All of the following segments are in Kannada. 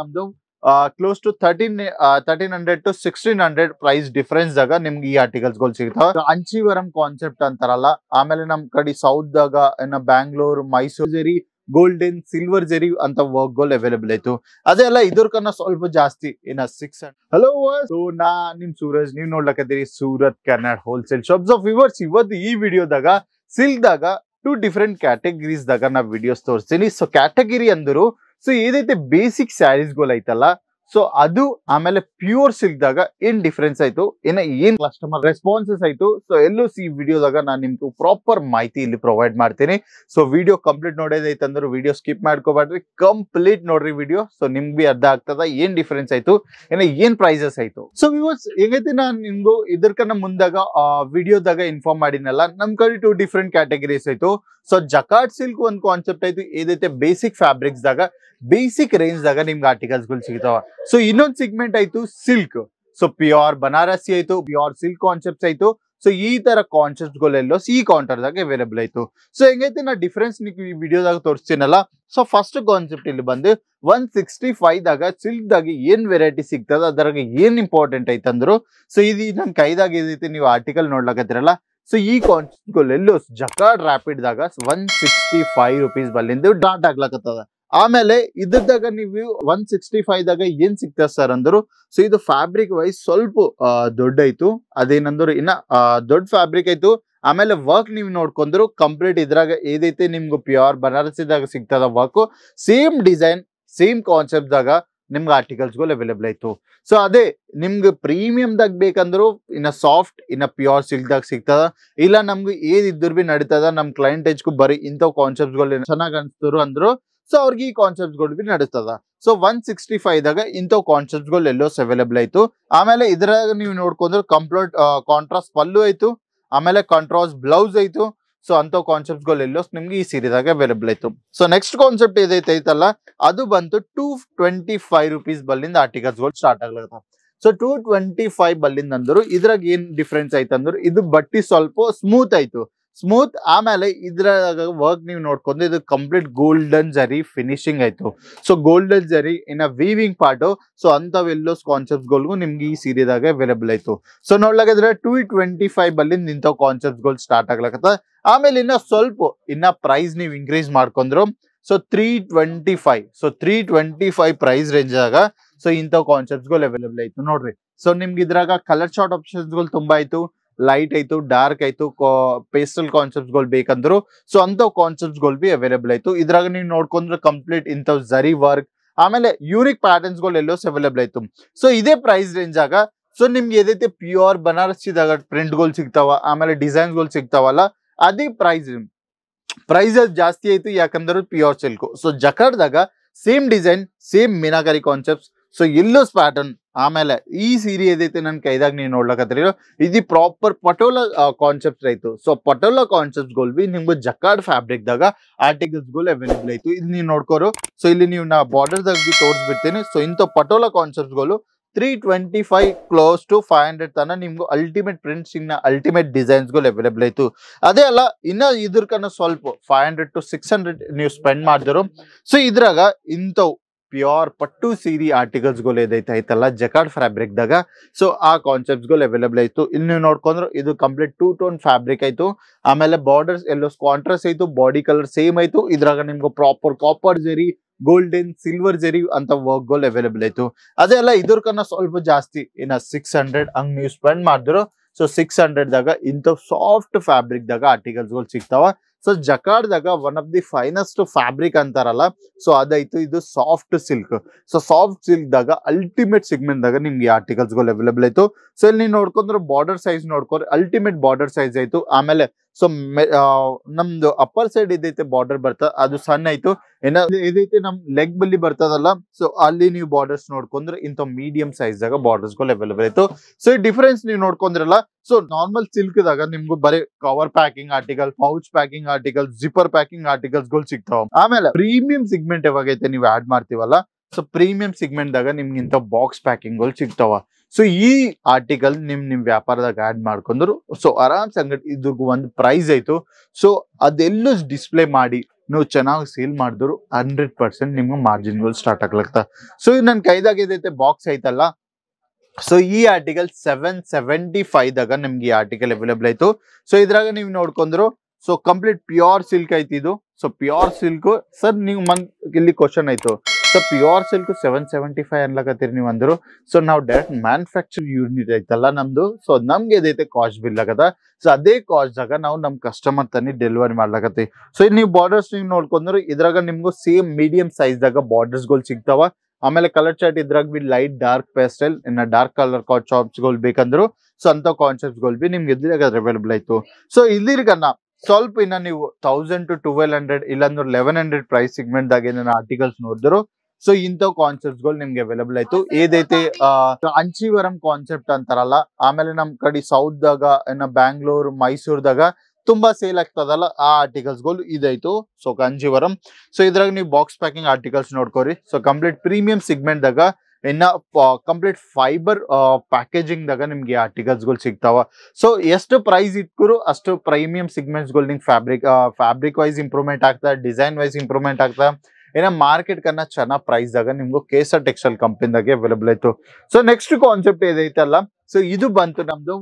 ನಮ್ದು close to 1300 to 1600 price difference ದಾಗ ನಿಮ್ಗೆ ಈ ಆರ್ಟಿಕಲ್ಸ್ ಗಳು ಸಿಗ್ತಾವ. ಅಂಚಿವರಂ ಕಾನ್ಸೆಪ್ಟ್ ಅಂತಾರಲ್ಲ, ಆಮೇಲೆ ನಮ್ ಕಡೆ ಸೌತ್ ದಾಗ ಇನ್ನ ಬ್ಯಾಂಗ್ಳೂರ್, ಮೈಸೂರು ಜರಿ, ಗೋಲ್ಡನ್, ಸಿಲ್ವರ್ ಜರಿ ಅಂತ ವರ್ಕ್ ಗಳು ಅವೈಲೇಬಲ್ ಆಯ್ತು. ಅದೆಲ್ಲ ಇದ್ರಕನ್ನ ಸ್ವಲ್ಪ ಜಾಸ್ತಿ ಇನ್ನ 600. ಹಲೋ, ಸೊ ನಾ ನಿಮ್ ಸೂರಜ್, ನೀವ್ ನೋಡ್ಲಕತ್ತೀರಿ Surat Karnad wholesale shop. So viewers, ಇವತ್ತು ಈ ವಿಡಿಯೋದಾಗ ಸಿಲ್ಕ್ ದಾಗ 2 ಡಿಫರೆಂಟ್ ಕ್ಯಾಟಗರೀಸ್ ದಾಗ ನಾ ವಿಡಿಯೋಸ್ ತೋರಿಸ್ತೀನಿ. ಸೊ ಕ್ಯಾಟಗರಿ ಅಂದ್ರು ಸೊ ಏದೈತೆ ಬೇಸಿಕ್ ಸ್ಯಾರೀಸ್ ಗಳು ಐತಲ್ಲ, ಸೊ ಅದು ಆಮೇಲೆ ಪ್ಯೂರ್ ಸಿಲ್ಕ್ ದಾಗ ಏನ್ ಡಿಫರೆನ್ಸ್ ಆಯ್ತು, ಏನ್ ಕಸ್ಟಮರ್ ರೆಸ್ಪಾನ್ಸಸ್ ಆಯ್ತು, ಸೊ ಎಲ್ಲೂ ಈ ವಿಡಿಯೋದಾಗ ನಾನು ನಿಮ್ಗೆ ಪ್ರಾಪರ್ ಮಾಹಿತಿ ಇಲ್ಲಿ ಪ್ರೊವೈಡ್ ಮಾಡ್ತೀನಿ. ಸೊ ವಿಡಿಯೋ ಕಂಪ್ಲೀಟ್ ನೋಡೋದೈತಂದ್ರೆ ವಿಡಿಯೋ ಸ್ಕಿಪ್ ಮಾಡ್ಕೋಬೇಡ್ರಿ, ಕಂಪ್ಲೀಟ್ ನೋಡ್ರಿ ವಿಡಿಯೋ. ಸೊ ನಿಮ್ಗೆ ಅರ್ಥ ಆಗ್ತದ ಏನ್ ಡಿಫರೆನ್ಸ್ ಆಯ್ತು, ಏನ್ ಪ್ರೈಸಸ್ ಆಯ್ತು. ಸೊ ವಿವರ್ಸ್, ಹೆಂಗೈತಿ ನಾನು ನಿಮ್ಗೂ ಇದರ್ಕನ್ನ ಮುಂದಾಗ ವಿಡಿಯೋದಾಗ ಇನ್ಫಾರ್ಮ್ ಮಾಡಿನಲ್ಲ, ನಮ್ ಕಡೆ 2 ಡಿಫರೆಂಟ್ ಕ್ಯಾಟಗರೀಸ್ ಆಯ್ತು. ಸೊ ಜಕಾರ್ಡ್ ಸಿಲ್ಕ್ ಒಂದ್ ಕಾನ್ಸೆಪ್ಟ್ ಆಯ್ತು, ಏದೈತೆ ಬೇಸಿಕ್ ಫ್ಯಾಬ್ರಿಕ್ಸ್ ದಾಗ ಬೇಸಿಕ್ ರೇಂಜ್ ದಾಗ ನಿಮ್ಗೆ ಆರ್ಟಿಕಲ್ಸ್ ಗಳು ಸಿಗ್ತಾವ. ಸೊ ಇನ್ನೊಂದ್ ಸಿಗ್ಮೆಂಟ್ ಆಯ್ತು ಸಿಲ್ಕ್. ಸೊ ಪ್ಯೂರ್ ಬನಾರಸಿ ಆಯ್ತು, ಪ್ಯೂರ್ ಸಿಲ್ಕ್ ಕಾನ್ಸೆಪ್ಟ್ಸ್ ಆಯ್ತು. ಸೊ ಈ ತರ ಕಾನ್ಸೆಪ್ಟ್ ಗಳೆಲ್ಲ ಈ ಕೌಂಟರ್ ದಾಗ ಅವೈಲೇಬಲ್ ಆಯ್ತು. ಸೊ ಹೆಂಗೈತೆ ನಾ ಡಿಫರೆನ್ಸ್ ಈ ವಿಡಿಯೋದಾಗ ತೋರಿಸ್ತೀನಲ್ಲ. ಸೊ ಫಸ್ಟ್ ಕಾನ್ಸೆಪ್ಟ್ ಇಲ್ಲಿ ಬಂದು 165 ದಾಗ ಸಿಲ್ಕ್ ದಾಗ ಏನ್ ವೆರೈಟಿ ಸಿಗ್ತದ, ಅದ್ರಾಗ ಏನ್ ಇಂಪಾರ್ಟೆಂಟ್ ಐತಂದ್ರು, ಸೊ ಇದು ನಮ್ ಕೈದಾಗ ಏದೈತಿ ನೀವು ಆರ್ಟಿಕಲ್ ನೋಡ್ಲಕತ್ತಿರಲ್ಲ, ಸೊ ಈ ಕಾನ್ಸೆಪ್ಟ್ ಎಲ್ಲೋ ಜಕಾರ್ಡ್ ರ್ಯಾಪಿಡ್ ದಾಗ 165 rupees ಬಲ್ಲಿಂದ ಡಾಟ್ ಆಗ್ಲಕತ್ತದ. ಆಮೇಲೆ ಇದ್ದಾಗ ನೀವು 165 ದಾಗ ಏನ್ ಸಿಗ್ತದ ಸರ್ ಅಂದ್ರು, ಸೊ ಇದು ಫ್ಯಾಬ್ರಿಕ್ ವೈಸ್ ಸ್ವಲ್ಪ ದೊಡ್ಡ ಐತು. ಅದೇನಂದ್ರು ಇನ್ನ ದೊಡ್ಡ ಫ್ಯಾಬ್ರಿಕ್ ಐತು. ಆಮೇಲೆ ವರ್ಕ್ ನೀವು ನೋಡ್ಕೊಂಡ್ರು ಕಂಪ್ಲೀಟ್ ಇದ್ರಾಗ ಏದೈತೆ ನಿಮ್ಗೆ ಪ್ಯೂರ್ ಬನಾರಸಿದಾಗ ಸಿಗ್ತದ work, same design same concept ದಾಗ ನಿಮ್ಗೆ ಆರ್ಟಿಕಲ್ಸ್ ಗಳು ಅವೈಲೇಬಲ್ ಆಯ್ತು. ಸೊ ಅದೇ ನಿಮ್ಗೆ ಪ್ರೀಮಿಯಂ ದಾಗ ಬೇಕಂದ್ರು ಇನ್ನ ಸಾಫ್ಟ್ ಇನ್ನ ಪ್ಯೂರ್ ಸಿಲ್ಕ್ ದಾಗ ಸಿಗ್ತದ. ಇಲ್ಲ ನಮ್ಗೆ ಏನ್ ಇದ್ರು ಬಿ ನಡೀತದ, ನಮ್ ಕ್ಲೈಂಟ್ ಗೂ ಬರೀ ಇಂಥವ್ ಕಾನ್ಸೆಪ್ಟ್ ಗಳು ಚೆನ್ನಾಗ್ ಅನ್ಸ್ತರು ಅಂದ್ರು, ಸೊ ಅವ್ರಿಗೆ ಈ ಕಾನ್ಸೆಪ್ಟ್ ಗಳು ಬಿ ನಡೀತದ. ಸೊ 165 ದಾಗ ಇಂಥವ್ ಕಾನ್ಸೆಪ್ಟ್ ಗಳು ಎಲ್ಲೋ ಅವೈಲೇಬಲ್ ಆಯ್ತು. ಆಮೇಲೆ ಇದ್ರಾಗ ನೀವು ನೋಡ್ಕೊಂಡ್ರೆ ಕಂಪ್ಲೀಟ್ ಕಾಂಟ್ರಾಸ್ಟ್ ಪಲ್ಲು ಆಯ್ತು, ಆಮೇಲೆ ಕಾಂಟ್ರಾಸ್ಟ್ ಬ್ಲೌಸ್ ಆಯ್ತು. ಸೊ ಅಂತ ಕಾನ್ಸೆಪ್ಟ್ ಗಳು ಎಲ್ಲೋ ನಿಮ್ಗೆ ಈ ಸೀರೆದಾಗ ಅವೈಲೇಬಲ್ ಆಯ್ತು. ಸೊ ನೆಕ್ಸ್ಟ್ ಕಾನ್ಸೆಪ್ಟ್ ಏದೈತಲ್ಲ, ಅದು ಬಂತು 225 rupees ಬಲ್ಲಿಂದ ಆರ್ಟಿಕಲ್ಸ್ ಗಳು ಸ್ಟಾರ್ಟ್ ಆಗ್ಲತ್ತ. ಸೊ 225 ಬಲ್ಲಿಂದ ಅಂದ್ರು ಇದ್ರಾಗ ಏನ್ ಡಿಫ್ರೆನ್ಸ್ ಆಯ್ತಂದ್ರು, ಇದು ಬಟ್ಟಿ ಸ್ವಲ್ಪ ಸ್ಮೂತ್ ಆಯ್ತು, ಸ್ಮೂತ್. ಆಮೇಲೆ ಇದ್ರಾಗ ವರ್ಕ್ ನೀವು ನೋಡ್ಕೊಂಡು ಇದು ಕಂಪ್ಲೀಟ್ ಗೋಲ್ಡನ್ ಜರಿ ಫಿನಿಶಿಂಗ್ ಆಯ್ತು. ಸೊ ಗೋಲ್ಡನ್ ಜರಿ ಇನ್ನ ವೀವಿಂಗ್ ಪಾರ್ಟ್, ಸೊ ಅಂತವೆಲ್ಲೋ ಕಾನ್ಸೆಪ್ಟ್ ಗಳಿಗೂ ನಿಮ್ಗೆ ಈ ಸೀರೆದಾಗ ಅವೈಲೇಬಲ್ ಆಯ್ತು. ಸೊ ನೋಡ್ಲಾಗಿದ್ರೆ 225 ಬಲ್ಲಿಂದ ನಿಂತ ಕಾನ್ಸೆಪ್ಟ್ ಗಳು ಸ್ಟಾರ್ಟ್ ಆಗ್ಲಕತ್ತ. ಆಮೇಲೆ ಇನ್ನ ಸ್ವಲ್ಪ ಇನ್ನ ಪ್ರೈಸ್ ನೀವು ಇನ್ಕ್ರೀಸ್ ಮಾಡ್ಕೊಂಡ್ರು, ಸೊ 325. ಸೊ 325 ಪ್ರೈಸ್ ರೇಂಜ್ ಆಗ ಸೊ ಇಂಥ ಕಾನ್ಸೆಪ್ಟ್ ಗಳು ಅವೈಲೇಬಲ್ ಆಯ್ತು ನೋಡ್ರಿ. ಸೊ ನಿಮ್ಗೆ ಇದ್ರಾಗ ಕಲರ್ ಶಾರ್ಟ್ ಆಪ್ಷನ್ಸ್ ಗಳು ತುಂಬಾ ಆಯ್ತು, ಲೈಟ್ ಆಯ್ತು, ಡಾರ್ಕ್ ಆಯ್ತು, ಪೇಸ್ಟಲ್ ಕಾನ್ಸೆಪ್ಟ್ ಗಳು ಬೇಕಂದ್ರು ಸೊ ಅಂತ ಕಾನ್ಸೆಪ್ಟ್ ಗಳು ಬಿ ಅವೈಲೇಬಲ್ ಆಯ್ತು. ಇದ್ರಾಗ ನೀವು ನೋಡ್ಕೊಂಡ್ರೆ ಕಂಪ್ಲೀಟ್ ಇಂಥವ್ ಜರಿ ವರ್ಕ್, ಆಮೇಲೆ ಯೂನಿಕ್ ಪ್ಯಾಟರ್ನ್ಸ್ ಗಳು ಎಲ್ಲೋ ಅವೈಲೇಬಲ್ ಆಯ್ತು. ಸೊ ಇದೇ ಪ್ರೈಸ್ ರೇಂಜ್ ಆಗ ಸೊ ನಿಮ್ಗೆ ಏದೈತೆ ಪ್ಯೂರ್ ಬನಾರಸಿದಾಗ ಪ್ರಿಂಟ್ ಗಳು ಸಿಗ್ತಾವ, ಆಮೇಲೆ ಡಿಸೈನ್ಸ್ ಗಳು ಸಿಗ್ತಾವಲ್ಲ, ಅದೇ ಪ್ರೈಸಸ್ ಜಾಸ್ತಿ ಆಯ್ತು, ಯಾಕಂದ್ರೆ ಪ್ಯೂರ್ ಸಿಲ್ಕ್. ಸೊ ಜಕಾರ್ಡ್ದಾಗ same design, same meenakari concepts, so ಎಲ್ಲೋಸ್ ಪ್ಯಾಟರ್ನ್. ಆಮೇಲೆ ಈ ಸೀರೆ ಏದೈತೆ ನನ್ ಕೈದಾಗ ನೀವು ನೋಡ್ಲಕತ್ತೀರಿ, ಇದು ಪ್ರಾಪರ್ ಪಟೋಲಾ ಕಾನ್ಸೆಪ್ಟ್ ಆಯ್ತು. ಸೊ ಪಟೋಲಾ ಕಾನ್ಸೆಪ್ಟ್ ಗಳು ಬಿ ನಿಮ್ಗೆ ಜಕಾರ್ಡ್ ಫ್ಯಾಬ್ರಿಕ್ ದಾಗ ಆರ್ಟಿಕಲ್ಸ್ ಗಳು ಅವೈಲೇಬಲ್ ಆಯ್ತು. ಇದು ನೀವು ನೋಡ್ಕೋರು. ಸೊ ಇಲ್ಲಿ ನೀವು ನಾ ಬಾರ್ಡರ್ ದಾಗ ಬಿ ತೋರಿಸ್ಬಿಡ್ತೀನಿ. ಸೊ ಇಂಥ ಪಟೋಲಾ ಕಾನ್ಸೆಪ್ಟ್ ಗಳು 325 ಕ್ಲೋಸ್ ಟು 500 ತನ ನಿಮ್ಗೆ ಅಲ್ಟಿಮೇಟ್ ಪ್ರಿಂಟ್ಸ್ ಇನ್ನ ಅಲ್ಟಿಮೇಟ್ ಡಿಸೈನ್ಸ್ ಗಳು ಅವೈಲೇಬಲ್ ಆಯ್ತು. ಅದೇ ಅಲ್ಲ, ಇನ್ನ ಇದ್ರಕನ್ನ ಸ್ವಲ್ಪ 500 to 600 ನೀವು ಸ್ಪೆಂಡ್ ಮಾಡಿದ್ರು. ಸೊ ಇದ್ರಾಗ ಇಂಥವ್ ಪ್ಯೂರ್ ಪಟ್ಟು ಸೀರಿ ಆರ್ಟಿಕಲ್ಸ್ ಗಳು ಏದೈತಲ್ಲ ಜಕಾರ್ಡ್ ಫ್ಯಾಬ್ರಿಕ್ ದಾಗ, ಸೊ ಆ ಕಾನ್ಸೆಪ್ಟ್ಸ್ ಗಳು ಅವೈಲೇಬಲ್ ಆಯ್ತು. ಇಲ್ಲಿ ನೀವು ನೋಡ್ಕೊಂಡ್ರೆ ಇದು ಕಂಪ್ಲೀಟ್ 2 ಟೋನ್ ಫ್ಯಾಬ್ರಿಕ್ ಆಯ್ತು. ಆಮೇಲೆ ಬಾರ್ಡರ್ಸ್ ಎಲ್ಲೋ ಕಾಂಟ್ರಾಸ್ಟ್ ಆಯ್ತು, ಬಾಡಿ ಕಲರ್ ಸೇಮ್ ಆಯ್ತು. ಇದ್ರಾಗ ನಿಮ್ಗೆ ಪ್ರಾಪರ್ ಕಾಪರ್ ಜರಿ, ಗೋಲ್ಡನ್, ಸಿಲ್ವರ್ ಜರಿ ಅಂತ ವರ್ಕ್ ಗಳು ಅವೈಲೇಬಲ್ ಆಯ್ತು. ಅದೇ ಅಲ್ಲ, ಇದ್ರಕನ್ನ ಸ್ವಲ್ಪ ಜಾಸ್ತಿ ಇನ್ನ 600 ಹಂಗ್ ನೀವು ಸ್ಪೆಂಡ್ ಮಾಡಿದ್ರು. ಸೊ 600 ದಾಗ ಇಂಥ ಸಾಫ್ಟ್ ಫ್ಯಾಬ್ರಿಕ್ ದಾಗ ಆರ್ಟಿಕಲ್ಸ್ ಗಳು ಸಿಗ್ತಾವ. ಸೊ ಜಕಾರ್ಡ್ ದಾಗ one of the finest fabric ಅಂತಾರಲ್ಲ, ಸೊ ಅದೈತು ಇದು soft silk. So soft silk ದಾಗ ಅಲ್ಟಿಮೇಟ್ ಸಿಗ್ಮೆಂಟ್ ದಾಗ ನಿಮ್ಗೆ ಆರ್ಟಿಕಲ್ಸ್ ಗಳು ಅವೈಲೇಬಲ್ ಆಯ್ತು. ಸೊ ಇಲ್ಲಿ ನೀವು ನೋಡ್ಕೊಂಡ್ರೆ ಬಾರ್ಡರ್ ಸೈಜ್ ನೋಡ್ಕೊಂಡ್ರೆ ಅಲ್ಟಿಮೇಟ್ ಬಾರ್ಡರ್ ಸೈಜ್ ಆಯ್ತು. ಆಮೇಲೆ ಸೊ ನಮ್ದು ಅಪ್ಪರ್ ಸೈಡ್ ಇದೈತೆ ಬಾರ್ಡರ್ ಬರ್ತದ, ಅದು ಸಣ್ಣ ಆಯ್ತು. ಇದೈತೆ ನಮ್ ಲೆಗ್ ಬಲ್ಲಿ ಬರ್ತದಲ್ಲ, ಸೊ ಅಲ್ಲಿ ನೀವು ಬಾರ್ಡರ್ಸ್ ನೋಡ್ಕೊಂಡ್ರೆ ಇಂಥ ಮೀಡಿಯಂ ಸೈಜ್ ದಾಗ ಬಾರ್ಡರ್ಸ್ ಗಳು ಅವೈಲೇಬಲ್ ಆಯ್ತು. ಸೊ ಈ ಡಿಫರೆನ್ಸ್ ನೀವು ನೋಡ್ಕೊಂಡ್ರಲ್ಲ, ಸೊ ನಾರ್ಮಲ್ ಸಿಲ್ಕ್ ದಾಗ ನಿಮ್ಗೂ ಬರೀ cover packing article, pouch packing article, zipper packing articles ಗಳು ಸಿಗ್ತಾವ. ಆಮೇಲೆ ಪ್ರೀಮಿಯಂ ಸಿಗ್ಮೆಂಟ್ ಯಾವಾಗೈತೆ ನೀವು ಆಡ್ ಮಾಡ್ತೀವಲ್ಲ, ಸೊ ಪ್ರೀಮಿಯಂ ಸಿಗ್ಮೆಂಟ್ ದಾಗ ನಿಮ್ಗೆ ಇಂಥ ಬಾಕ್ಸ್ ಪ್ಯಾಕಿಂಗ್ ಗಳು ಸಿಗ್ತಾವ. ಸೊ ಈ ಆರ್ಟಿಕಲ್ ನಿಮ್ ವ್ಯಾಪಾರದಾಗ ಆಡ್ ಮಾಡ್ಕೊಂಡ್ರು ಸೊ ಆರಾಮ್ಸೆ ಅಂಗಡಿ ಇದ್ರಿಗೂ ಒಂದು ಪ್ರೈಸ್ ಆಯ್ತು. ಸೊ ಅದೆಲ್ಲೂ ಡಿಸ್ಪ್ಲೇ ಮಾಡಿ ನೀವು ಚೆನ್ನಾಗಿ ಸೇಲ್ ಮಾಡಿದ್ರು 100% ನಿಮ್ಗೆ ಮಾರ್ಜಿನ್ಗಳು ಸ್ಟಾರ್ಟ್ ಆಗ್ಲತ್ತ. ಸೊ ಇದು ನನ್ನ ಕೈದಾಗ ಇದೈತೆ ಬಾಕ್ಸ್ ಐತಲ್ಲ, ಸೊ ಈ ಆರ್ಟಿಕಲ್ 775 ದಾಗ ನಿಮ್ಗೆ ಈ ಆರ್ಟಿಕಲ್ ಅವೈಲೇಬಲ್ ಆಯ್ತು. ಸೊ ಇದ್ರಾಗ ನೀವು ನೋಡ್ಕೊಂಡ್ರು, ಸೊ ಕಂಪ್ಲೀಟ್ ಪ್ಯೂರ್ ಸಿಲ್ಕ್ ಐತಿ ಇದು. ಸೊ ಪ್ಯೂರ್ ಸಿಲ್ಕ್ ಸರ್ ನೀವು ಇಲ್ಲಿ ಕ್ವಶನ್ ಆಯ್ತು, ಸೊ ಪ್ಯೂರ್ ಸಿಲ್ಕ್ 775 ಅನ್ಲಕತ್ತೀರಿ ನೀವು ಅಂದ್ರು. ಸೊ ನಾವು ಡೈರೆಕ್ಟ್ ಮ್ಯಾನುಫ್ಯಾಕ್ಚರ್ ಯೂನಿಟ್ ಐತಲ್ಲ ನಮ್ದು, ಸೊ ನಮ್ಗೆ ಇದೈತೆ ಕಾಸ್ಟ್ ಬಿಲ್ ಆಗದ. ಸೊ ಅದೇ ಕಾಸ್ಟ್ ಆಗ ನಾವು ನಮ್ ಕಸ್ಟಮರ್ ತನಿ ಡೆಲಿವರಿ ಮಾಡ್ಲಕತ್ತೀವಿ. ಸೊ ನೀವು ಬಾರ್ಡರ್ಸ್ ನೀವು ನೋಡ್ಕೊಂಡ್ರು, ಇದ್ರಾಗ ನಿಮ್ಗೂ ಸೇಮ್ ಮೀಡಿಯಂ ಸೈಜ್ ದಾಗ ಬಾರ್ಡರ್ಸ್ ಗಳು ಸಿಗ್ತಾವ. ಆಮೇಲೆ ಕಲರ್ ಚಾರ್ಟ್ ಇದ್ರಾಗ ಬಿ ಲೈಟ್ ಡಾರ್ಕ್ ಪೇಸ್ಟಲ್ ಇನ್ನ ಡಾರ್ಕ್ ಕಲರ್ ಚಾರ್ಟ್ಸ್ ಗಳು ಬೇಕಂದ್ರು, ಸೊ ಅಂತ ಕಾನ್ಸೆಪ್ಟ್ಸ್ ಗಳು ಬಿ ನಿಮ್ಗೆ ಇದ್ರಾಗ ಅವೈಲೇಬಲ್ ಆಯ್ತು. ಸೊ ಇಲ್ಲಿರ್ಗನ್ನ ಸ್ವಲ್ಪ ಇನ್ನ ನೀವು 1000 to 1200 ಇಲ್ಲಾಂದ್ರೆ 1100 ಪ್ರೈಸ್ ಸಿಗ್ಮೆಂಟ್ ದಾಗ ಏನ ಆರ್ಟಿಕಲ್ಸ್ ನೋಡಿದ್ರು, ಸೊ ಇಂಥ ಕಾನ್ಸೆಪ್ಟ್ಸ್ ಗಳು ನಿಮ್ಗೆ ಅವೈಲೇಬಲ್ ಆಯ್ತು. ಏದೈತೆ ಅಂಚಿವರಂ ಕಾನ್ಸೆಪ್ಟ್ ಅಂತಾರಲ್ಲ, ಆಮೇಲೆ ನಮ್ ಕಡೆ ಸೌತ್ ದಾಗ ಇನ್ನ ಬ್ಯಾಂಗ್ಳೂರ್ ಮೈಸೂರ್ದಾಗ ತುಂಬಾ ಸೇಲ್ ಆಗ್ತದಲ್ಲ ಆ ಆರ್ಟಿಕಲ್ಸ್ ಗಳು ಇದಾಯ್ತು. ಸೊ ಕಾಂಜೀವರಂ. ಸೊ ಇದ್ರಾಗ ನೀವು ಬಾಕ್ಸ್ ಪ್ಯಾಕಿಂಗ್ ಆರ್ಟಿಕಲ್ಸ್ ನೋಡ್ಕೋರಿ. ಸೊ ಕಂಪ್ಲೀಟ್ ಪ್ರೀಮಿಯಂ ಸಿಗ್ಮೆಂಟ್ ದಾಗ ಇನ್ನ ಕಂಪ್ಲೀಟ್ ಫೈಬರ್ ಪ್ಯಾಕೇಜಿಂಗ್ ದಾಗ ನಿಮ್ಗೆ ಆರ್ಟಿಕಲ್ಸ್ ಗಳು ಸಿಗ್ತಾವ. ಸೊ ಎಷ್ಟು ಪ್ರೈಸ್ ಇಟ್ಕರು ಅಷ್ಟು ಪ್ರೀಮಿಯಂ ಸಿಗ್ಮೆಂಟ್ಸ್ ಗಳು ನಿಮ್ಗೆ ಫ್ಯಾಬ್ರಿಕ್ ವೈಸ್ ಇಂಪ್ರೂವ್ಮೆಂಟ್ ಆಗ್ತದೆ, ಡಿಸೈನ್ ವೈಸ್ ಇಂಪ್ರೂವ್ಮೆಂಟ್ ಆಗ್ತದೆ. ಏನ ಮಾರ್ಕೆಟ್ ಕನ್ನ ಚೆನ್ನಾಗ್ ಪ್ರೈಸ್ ದಾಗ ನಿಮ್ಗೂ ಕೇಸರ್ ಟೆಕ್ಸ್ಟೈಲ್ ಕಂಪನಿದಾಗೆ ಅವೈಲೇಬಲ್ ಆಯ್ತು. ಸೊ ನೆಕ್ಸ್ಟ್ ಕಾನ್ಸೆಪ್ಟ್ ಏದೈತಲ್ಲ, ಸೊ ಇದು ಬಂತು ನಮ್ದು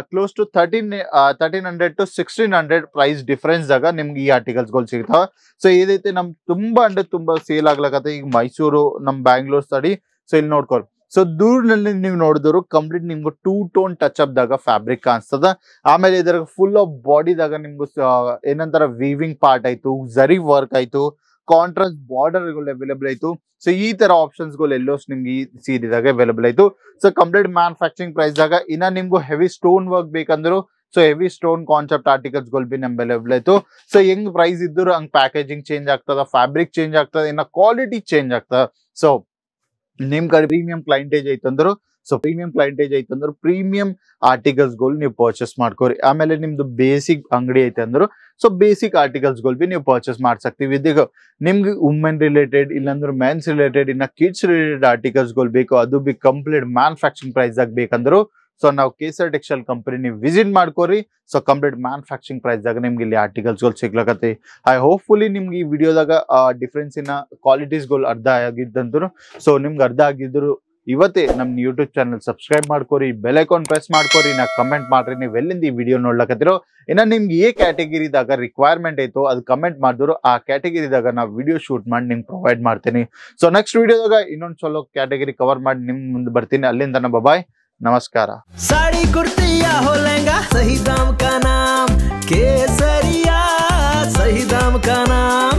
close to 1300 to 1600 price difference ದಾಗ ನಿಮ್ಗೆ ಈ ಆರ್ಟಿಕಲ್ಸ್ ಗಳು ಸಿಗ್ತಾವ. ಸೊ ಏದೈತೆ ನಮ್ ತುಂಬಾ ಅಂದ್ರೆ ತುಂಬಾ ಸೇಲ್ ಆಗ್ಲಕತ್ತೆ ಈಗ ಮೈಸೂರು ನಮ್ ಬ್ಯಾಂಗ್ಳೂರ್ ಸಡಿ. ಸೊ ಇಲ್ಲಿ ನೋಡ್ಕೊಳ್ಳಿ, ಸೊ ದೂರನಲ್ಲಿ ನೀವು ನೋಡಿದ್ರು ಕಂಪ್ಲೀಟ್ ನಿಮ್ಗೆ 2 ಟೋನ್ ಟಚ್ ಅಪ್ ದಾಗ ಫ್ಯಾಬ್ರಿಕ್ ಕಾಣಿಸ್ತದ. ಆಮೇಲೆ ಇದ್ರ ಫುಲ್ ಆಫ್ ಬಾಡಿದಾಗ ನಿಮ್ಗೂ ಏನಂತಾರ ವೀವಿಂಗ್ ಪಾರ್ಟ್ ಆಯ್ತು, ಜರಿ ವರ್ಕ್ ಆಯ್ತು, ಕಾಂಟ್ರಾಸ್ಟ್ ಬಾರ್ಡರ್ ಗಳು ಅವೈಲೇಬಲ್ ಆಯ್ತು. ಸೊ ಈ ತರ ಆಪ್ಷನ್ಸ್ ಗಳು ಎಲ್ಲೋ ನಿಮ್ಗೆ ಈ ಸೀರೆದಾಗ ಅವೈಲೇಬಲ್ ಆಯ್ತು. ಸೊ ಕಂಪ್ಲೀಟ್ ಮ್ಯಾನುಫ್ಯಾಕ್ಚರಿಂಗ್ ಪ್ರೈಸ್ ದಾಗ ಇನ್ನ ನಿಮ್ಗೂ ಹೆವಿ ಸ್ಟೋನ್ ವರ್ಕ್ ಬೇಕಂದ್ರು, so heavy stone concept articles ಗಳು ಬಿ ನಮ್ ಅವೈಲೇಬಲ್ ಆಯ್ತು. ಸೊ ಹೆಂಗ್ ಪ್ರೈಸ್ ಇದ್ರು ಹಂಗ್ ಪ್ಯಾಕೇಜಿಂಗ್ ಚೇಂಜ್ ಆಗ್ತದ, ಫ್ಯಾಬ್ರಿಕ್ ಚೇಂಜ್ ಆಗ್ತದ, ಇನ್ನ ಕ್ವಾಲಿಟಿ ಚೇಂಜ್ ಆಗ್ತದ. ಸೊ ನಿಮ್ ಕಡೆ ಪ್ರೀಮಿಯಂ ಕ್ಲೈಂಟೇಜ್ ಐತಂದ್ರು, ಸೊ ಪ್ರೀಮಿಯಂ ಕ್ಲೈಂಟೇಜ್ ಐತಂದ್ರು ಪ್ರೀಮಿಯಂ ಆರ್ಟಿಕಲ್ಸ್ ಗಳು ನೀವು ಪರ್ಚೇಸ್ ಮಾಡ್ಕೋರಿ. ಆಮೇಲೆ ನಿಮ್ದು ಬೇಸಿಕ್ ಅಂಗಡಿ ಐತೆ ಅಂದ್ರು, ಸೊ ಬೇಸಿಕ್ ಆರ್ಟಿಕಲ್ಸ್ ಗಳು ಬಿ ನೀವು ಪರ್ಚೇಸ್ ಮಾಡ್ಸಕ್ತಿವಿ. ಇದೀಗ ನಿಮ್ಗೆ ವುಮೆನ್ ರಿಲೇಟೆಡ್ ಇಲ್ಲಾಂದ್ರೆ ಮೆನ್ಸ್ ರಿಲೇಟೆಡ್ ಇನ್ನ ಕಿಡ್ಸ್ ರಿಲೇಟೆಡ್ ಆರ್ಟಿಕಲ್ಸ್ ಗಳು ಬೇಕು, ಅದು ಬಿ ಕಂಪ್ಲೀಟ್ ಮ್ಯಾನುಫ್ಯಾಕ್ಚರಿಂಗ್ ಪ್ರೈಸ್ ಆಗ ಬೇಕಂದ್ರು, ಸೊ ನಾವು ಕೇಸರ್ ಟೆಕ್ಸ್ಟೈಲ್ ಕಂಪನಿ ನೀವು ವಿಸಿಟ್ ಮಾಡ್ಕೋರಿ. ಸೊ ಕಂಪ್ಲೀಟ್ ಮ್ಯಾನುಫ್ಯಾಕ್ಚರಿಂಗ್ ಪ್ರೈಸ್ ದಾಗ ನಿಮ್ಗೆ ಇಲ್ಲಿ ಆರ್ಟಿಕಲ್ಸ್ ಗಳು ಸಿಗ್ಲಕತ್ತೆ. ಐ ಹೋಪ್ಫುಲಿ ನಿಮ್ಗೆ ಈ ವಿಡಿಯೋದಾಗ ಡಿಫ್ರೆನ್ಸ್ ಇನ್ನ ಕ್ವಾಲಿಟೀಸ್ ಗಳು ಅರ್ಧ ಆಗಿದ್ದಂದ್ರು. ಸೊ ನಿಮ್ಗೆ ಅರ್ಧ ಆಗಿದ್ರು ಇವತ್ತೇ ನಮ್ ಯೂಟ್ಯೂಬ್ ಚಾನಲ್ ಸಬ್ಸ್ಕ್ರೈಬ್ ಮಾಡ್ಕೋರಿ, ಬೆಲ್ ಐಕಾನ್ ಪ್ರೆಸ್ ಮಾಡ್ಕೋರಿ, ನಾ ಕಮೆಂಟ್ ಮಾಡ್ರಿ ನೀವು ಎಲ್ಲಿಂದ ಈ ವಿಡಿಯೋ ನೋಡ್ಲಕತ್ತಿರೋ. ಇನ್ನ ನಿಮ್ಗೆ ಏ ಕ್ಯಾಟಗಿರಿದಾಗ ರಿಕ್ವೈರ್ಮೆಂಟ್ ಐತೋ ಅದು ಕಮೆಂಟ್ ಮಾಡಿದ್ರು, ಆ ಕ್ಯಾಟಗಿರಿದಾಗ ನಾವು ವಿಡಿಯೋ ಶೂಟ್ ಮಾಡಿ ನಿಮ್ಗೆ ಪ್ರೊವೈಡ್ ಮಾಡ್ತೀನಿ. ಸೊ ನೆಕ್ಸ್ಟ್ ವಿಡಿಯೋದಾಗ ಇನ್ನೊಂದು ಚಲೋ ಕ್ಯಾಟಗಿರಿ ಕವರ್ ಮಾಡಿ ನಿಮ್ ಮುಂದೆ ಬರ್ತೀನಿ. ಅಲ್ಲಿಂದ ಬಾಯ್, नमस्कार। साड़ी कुर्ती या हो लहंगा, सही दाम का नाम केसरिया, सही दाम का नाम।